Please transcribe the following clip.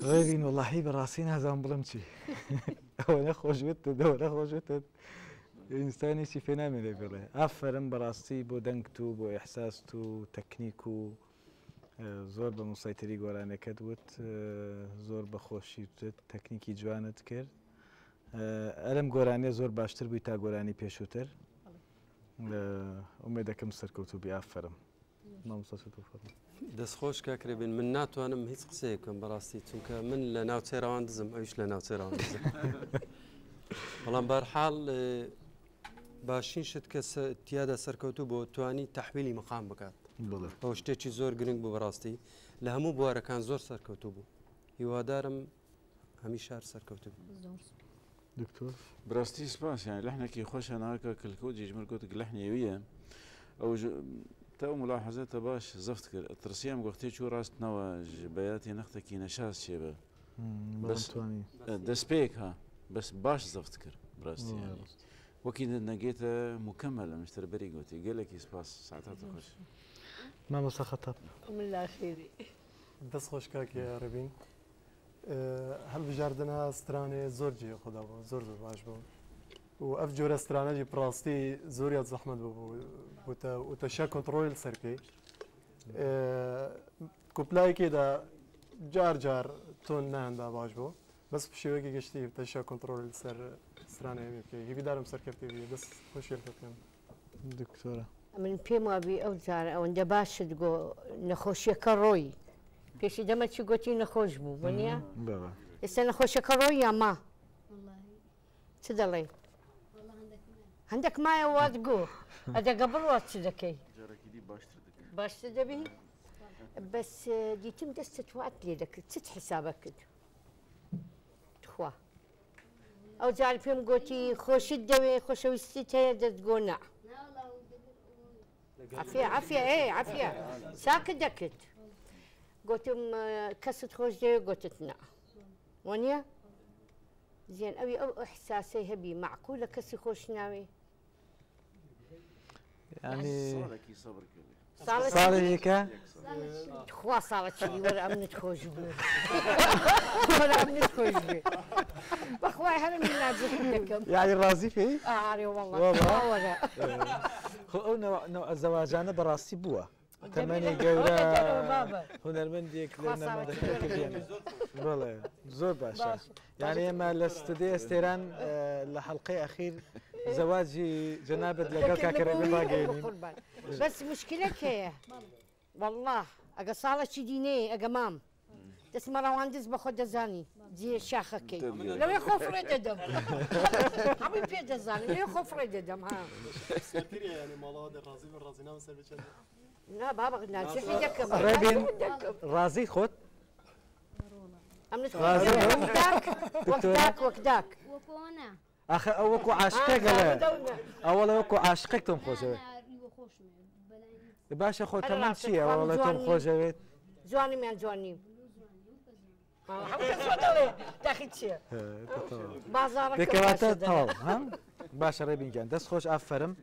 ڕێبین وەڵاهی بەڕاستی نازانم بڵم چی ئەوە نەخۆشوێت دەوە نەخۆشوێتە ئینسانێکی پێ نامێنێ بڵێ ئافەرم بەڕاستی بۆ دەنگت و بۆ ئێحساست و تەکنیک و زۆر بە موسایتری گۆرانەکەت وت زۆر بەخۆشی تەکنیکی جوانت کرد ئەلم گۆرانێ زۆر باشتر بووی تا گۆرانی پێشووتر ئومێدەکەم سەرکەوتوبی ئافەرم دەستخۆش کاکرێبین من ناتوانم هیچ قسەیە بکەم بەڕاستی چونکە من لە ناوچێراوان دزم ئەویش لە ناوچێراوان دزم بەڵام بەرحاڵ باشین شت کە تیادا سەرکەوتوو بۆ توانی تەحویلی مەقام بکات ئەو شتێکی زۆر گرنگ بوو بەڕاستی لە هەموو بوارەکان زۆر سەرکەوتوو بوو هیوادارم هەمی شار سەرکەوتوو دکتۆر براستی سپاس يعني لحنك خوش انا هكا كلكود يجمر قلت لحن يويه او تو ملاحظات باش زفتك الترسيم وقتي شو راست نوا بياتي نختك نشاز شيبه بس دسبيك ها بس باش زفتكر براستي يعني وكيد نجيته مكمله مش تربري قلتي قال لك سباس ساعتها تخش ما بس خطب من لا خيري دەست خۆشکاک یا ڕبین هەڵبژاردنها سترانێ زۆر جێ خدا بوو زۆر زۆر باش بوو و ئەف جۆرە سترانەجی پڕاستی زۆریات زەحمەت بوو وتەشە کۆنتڕۆل سەرکەی کوپلایەکێدا جار جار تۆن ناندا باش بوو بەس پشێوەیەکی گەشتی تەشە کۆنتڕۆل سەر سترانە هەمی بکەی هیویدارم سەرکەوتێ دەست خۆشی بکەم دکتۆرە من پێم وابی ئەو جارە ئەوەندە باشت گۆ نەخۆشیەکە ڕۆی پێشی دەمەچی گوتی نەخۆش بوو بۆنیە ئێستا نەخۆشیەکە ڕۆی یا ما چ دەڵێ هەندێک مایە وات گۆ ئەدەگە بڕات چ دەکەی باشتر دەبی بەس دیتم دەستت وات لێ دەکرد چت حسابە کرد خوا ئەو جار پێم گوتی خۆشت دەوێ خۆشەویستیت هەیە دەست گۆ نا عافیە عافیە ئێ عافیە ساکت دەکرد گوتم کەست خۆش دەوێ گوتت نا وانە زیێن ئەوی ئەو ئەحساسەی هەبی معقولە کەسی خۆش ناوێ ساڵێکە خوا ساڵەتی وەرە ئەمنت خۆش بوو وەرە ئەمنت خۆش بێ بەخوای هەرم ناجح دەکەم یعنی ڕازی پێی ئارێ وەڵڵا خۆ ئەو نەوە زەواجانە بەڕاستی بووە تەمەنی گەورە هونەرمەندێک لە نەمەدەکردێن بڵێ زۆر باشە یعنی ئێمە لە ستودیە ئێستێران لە حەڵقەی ئەخیر زەواجی جەنابەت لەگەڵ کاکەرەبێ باگەێنین بەس مشکلەک هەیە وەڵڵا ئەگە ساڵێکی دینەیە ئەگە مام دەستمە ڕەوان دەست بە خۆ دەزانی جێ شاخەکەی لەوێ خۆ فڕێ دەدەم هەمووی پێ دەزانم لێ خۆ فڕێ دەدەم ها نا بابا ناجحی دەکەم ڕێبین ڕازی خۆت وەکداک ئەخە ئەو وەکو عاشقە گەڵێ ئەوەڵە وەکو عاشقێک تۆم خۆشەوێت باشە خۆ تەمەن چییە ئەوڵە تۆم خۆشەوێت جوانیمیان جوانیم داخی چییە دەکەواتە تەواو باشە ڕێبینگیان دەست خۆش ئافەرم